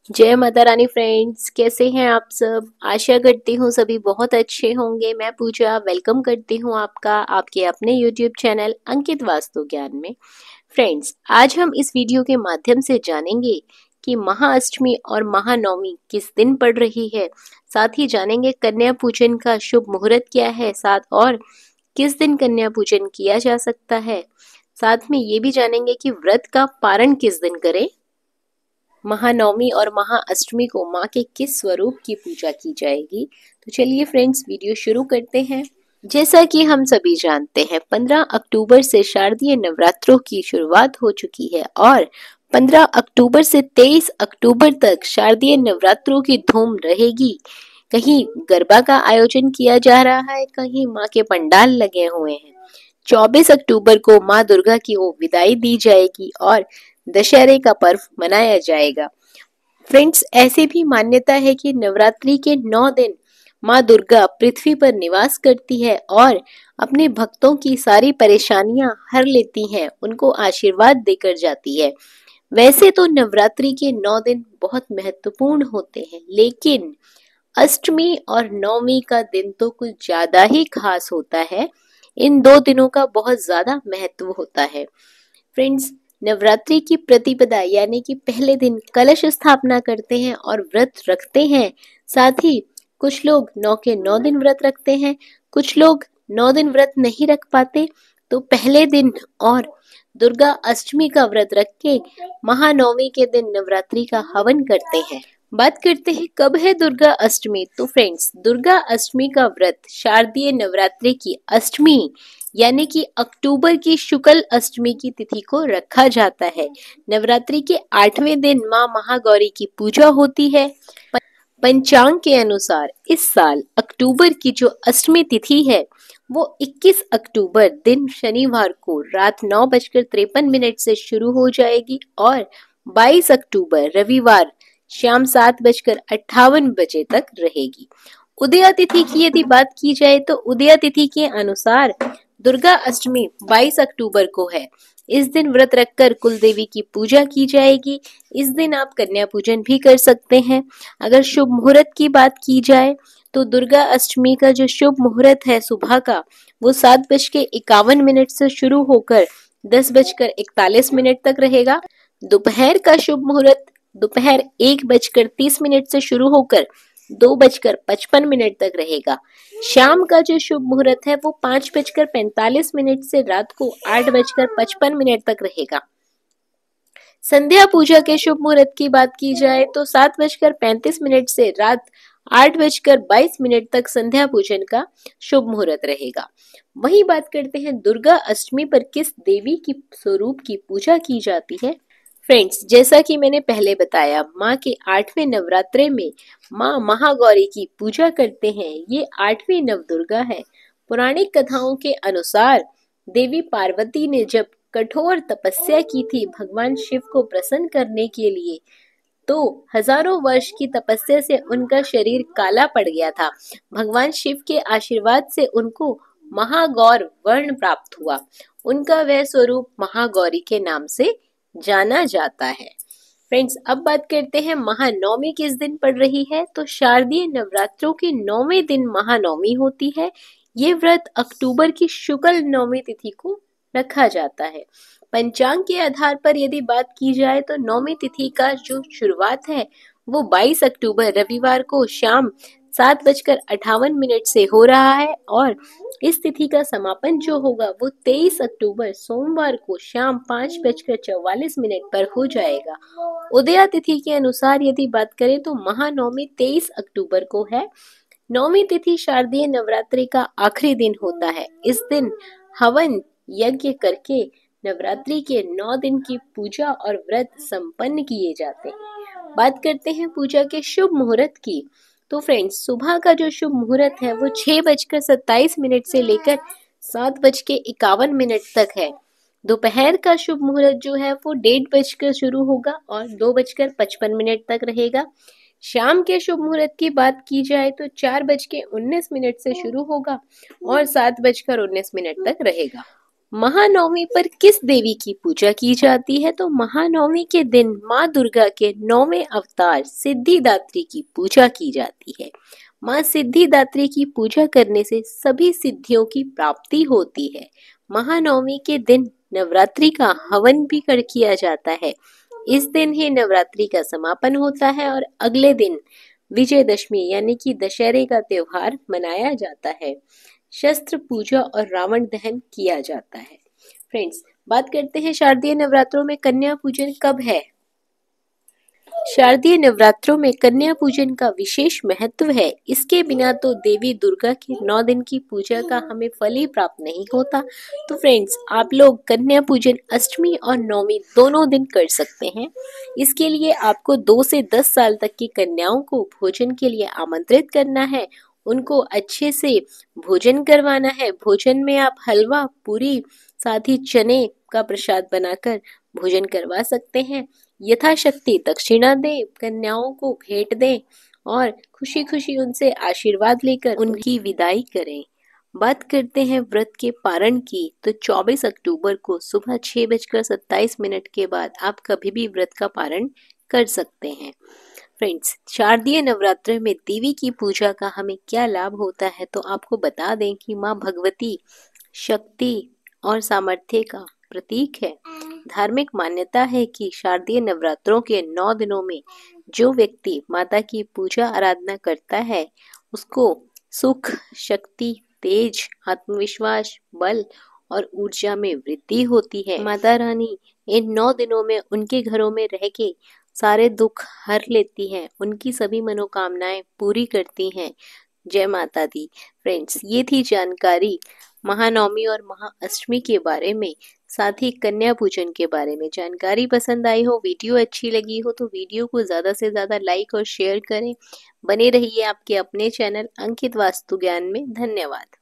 जय माता रानी फ्रेंड्स, कैसे हैं आप सब। आशा करती हूँ सभी बहुत अच्छे होंगे। मैं पूजा वेलकम करती हूँ आपका आपके अपने यूट्यूब चैनल अंकित वास्तु ज्ञान में। फ्रेंड्स, आज हम इस वीडियो के माध्यम से जानेंगे कि महाअष्टमी और महानवमी किस दिन पड़ रही है। साथ ही जानेंगे कन्या पूजन का शुभ मुहूर्त क्या है, साथ और किस दिन कन्या पूजन किया जा सकता है। साथ में ये भी जानेंगे कि व्रत का पारण किस दिन करें। महानवमी और महाअष्टमी को माँ के किस स्वरूप की पूजा की जाएगी। तो चलिए फ्रेंड्स, वीडियो शुरू करते हैं। जैसा कि हम सभी जानते हैं, 15 अक्टूबर से शारदीय नवरात्रों की शुरुआत हो चुकी है और 15 अक्टूबर से 23 अक्टूबर तक शारदीय नवरात्रों की धूम रहेगी। कहीं गरबा का आयोजन किया जा रहा है, कहीं माँ के पंडाल लगे हुए हैं। 24 अक्टूबर को माँ दुर्गा की ओर विदाई दी जाएगी और दशहरे का पर्व मनाया जाएगा। फ्रेंड्स, ऐसी भी मान्यता है कि नवरात्रि के 9 दिन माँ दुर्गा पृथ्वी पर निवास करती है और अपने भक्तों की सारी परेशानियां हर लेती हैं, उनको आशीर्वाद देकर जाती है। वैसे तो नवरात्रि के 9 दिन बहुत महत्वपूर्ण होते हैं, लेकिन अष्टमी और नवमी का दिन तो कुछ ज्यादा ही खास होता है। इन दो दिनों का बहुत ज्यादा महत्व होता है। फ्रेंड्स, नवरात्रि की प्रतिपदा यानी कि पहले दिन कलश स्थापना करते हैं और व्रत रखते हैं। साथ ही कुछ लोग 9 के 9 दिन व्रत रखते हैं, कुछ लोग 9 दिन व्रत नहीं रख पाते तो पहले दिन और दुर्गा अष्टमी का व्रत रख के महानवमी के दिन नवरात्रि का हवन करते हैं। बात करते हैं कब है दुर्गा अष्टमी। तो फ्रेंड्स, दुर्गा अष्टमी का व्रत शारदीय नवरात्रि की अष्टमी यानी कि अक्टूबर की शुक्ल अष्टमी की तिथि को रखा जाता है। नवरात्रि के 8वें दिन माँ महागौरी की पूजा होती है। पंचांग के अनुसार इस साल अक्टूबर की जो अष्टमी तिथि है वो 21 अक्टूबर दिन शनिवार को रात 9:53 से शुरू हो जाएगी और 22 अक्टूबर रविवार शाम 7:58 तक रहेगी। उदया तिथि की यदि बात की जाए तो उदया तिथि के अनुसार दुर्गा अष्टमी 22 अक्टूबर को है। इस दिन व्रत रखकर कुल देवी की पूजा की जाएगी। इस दिन आप कन्या पूजन भी कर सकते हैं। अगर शुभ मुहूर्त की बात की जाए तो दुर्गा अष्टमी का जो शुभ मुहूर्त है सुबह का, वो 7:51 से शुरू होकर 10:41 तक रहेगा। दोपहर का शुभ मुहूर्त दोपहर 1:30 से शुरू होकर 2:55 तक रहेगा। शाम का जो शुभ मुहूर्त है वो 5:45 से रात को 8:55 तक रहेगा। संध्या पूजा के शुभ मुहूर्त की बात की जाए तो 7:35 से रात 8:22 तक संध्या पूजन का शुभ मुहूर्त रहेगा। वही बात करते हैं दुर्गा अष्टमी पर किस देवी की स्वरूप की पूजा की जाती है। फ्रेंड्स, जैसा कि मैंने पहले बताया, माँ के 8वें नवरात्रे में माँ महागौरी की पूजा करते हैं। ये 8वीं नवदुर्गा है। पौराणिक कथाओं के अनुसार देवी पार्वती ने जब कठोर तपस्या की थी भगवान शिव को प्रसन्न करने के लिए, तो हजारों वर्ष की तपस्या से उनका शरीर काला पड़ गया था। भगवान शिव के आशीर्वाद से उनको महागौर वर्ण प्राप्त हुआ। उनका वह स्वरूप महागौरी के नाम से जाना जाता है। फ्रेंड्स, अब बात करते हैं महानवमी किस दिन पड़ रही है। तो शारदीय नवरात्रों के 9वें दिन महानवमी होती है। ये व्रत अक्टूबर की शुक्ल नवमी तिथि को रखा जाता है। पंचांग के आधार पर यदि बात की जाए तो नवमी तिथि का जो शुरुआत है वो 22 अक्टूबर रविवार को शाम 7:58 से हो रहा है और इस तिथि का समापन जो होगा वो 23 अक्टूबर सोमवार को शाम 5:44 पर हो जाएगा। उदया तिथि के अनुसार यदि बात करें तो महानवमी 23 अक्टूबर को है। नवमी तिथि शारदीय नवरात्रि का आखिरी दिन होता है। इस दिन हवन यज्ञ करके नवरात्रि के 9 दिन की पूजा और व्रत संपन्न किए जाते हैं। बात करते हैं पूजा के शुभ मुहूर्त की। तो फ्रेंड्स, सुबह का जो शुभ मुहूर्त है वो 6:27 से लेकर 7:51 तक है। दोपहर का शुभ मुहूर्त जो है वो 1:30 शुरू होगा और 2:55 तक रहेगा। शाम के शुभ मुहूर्त की बात की जाए तो 4:19 से शुरू होगा और 7:19 तक रहेगा। महानवमी पर किस देवी की पूजा की जाती है? तो महानवमी के दिन माँ दुर्गा के 9वें अवतार सिद्धिदात्री की पूजा की जाती है। माँ सिद्धिदात्री की पूजा करने से सभी सिद्धियों की प्राप्ति होती है। महानवमी के दिन नवरात्रि का हवन भी कर किया जाता है। इस दिन ही नवरात्रि का समापन होता है और अगले दिन विजयदशमी यानी कि दशहरे का त्योहार मनाया जाता है। शस्त्र पूजा और रावण दहन किया जाता है। फ्रेंड्स, बात करते हैं शारदीय नवरात्रों में कन्या पूजन कब है। शारदीय नवरात्रों में कन्या पूजन का विशेष महत्व है। इसके बिना तो देवी दुर्गा के 9 दिन की पूजा का हमें फल ही प्राप्त नहीं होता। तो फ्रेंड्स, आप लोग कन्या पूजन अष्टमी और नवमी दोनों दिन कर सकते हैं। इसके लिए आपको 2 से 10 साल तक की कन्याओं को भोजन के लिए आमंत्रित करना है। उनको अच्छे से भोजन करवाना है। भोजन में आप हलवा, पूरी, साथ ही चने का प्रसाद बनाकर भोजन करवा सकते हैं। यथाशक्ति दक्षिणा दें, कन्याओं को भेंट दें और खुशी खुशी उनसे आशीर्वाद लेकर उनकी विदाई करें। बात करते हैं व्रत के पारण की, तो 24 अक्टूबर को सुबह 6:27 के बाद आप कभी भी व्रत का पारण कर सकते हैं। फ्रेंड्स, शारदीय नवरात्र में देवी की पूजा का हमें क्या लाभ होता है, तो आपको बता दें कि माँ भगवती शक्ति और सामर्थ्य का प्रतीक है। धार्मिक मान्यता है कि शारदीय नवरात्रों के 9 दिनों में जो व्यक्ति माता की पूजा आराधना करता है उसको सुख, शक्ति, तेज, आत्मविश्वास, बल और ऊर्जा में वृद्धि होती है। माता रानी इन 9 दिनों में उनके घरों में रह के सारे दुख हर लेती हैं, उनकी सभी मनोकामनाएं पूरी करती हैं। जय माता दी। फ्रेंड्स, ये थी जानकारी महानवमी और महाअष्टमी के बारे में, साथ ही कन्या पूजन के बारे में। जानकारी पसंद आई हो, वीडियो अच्छी लगी हो तो वीडियो को ज़्यादा से ज़्यादा लाइक और शेयर करें। बने रहिए आपके अपने चैनल अंकित वास्तु ज्ञान में। धन्यवाद।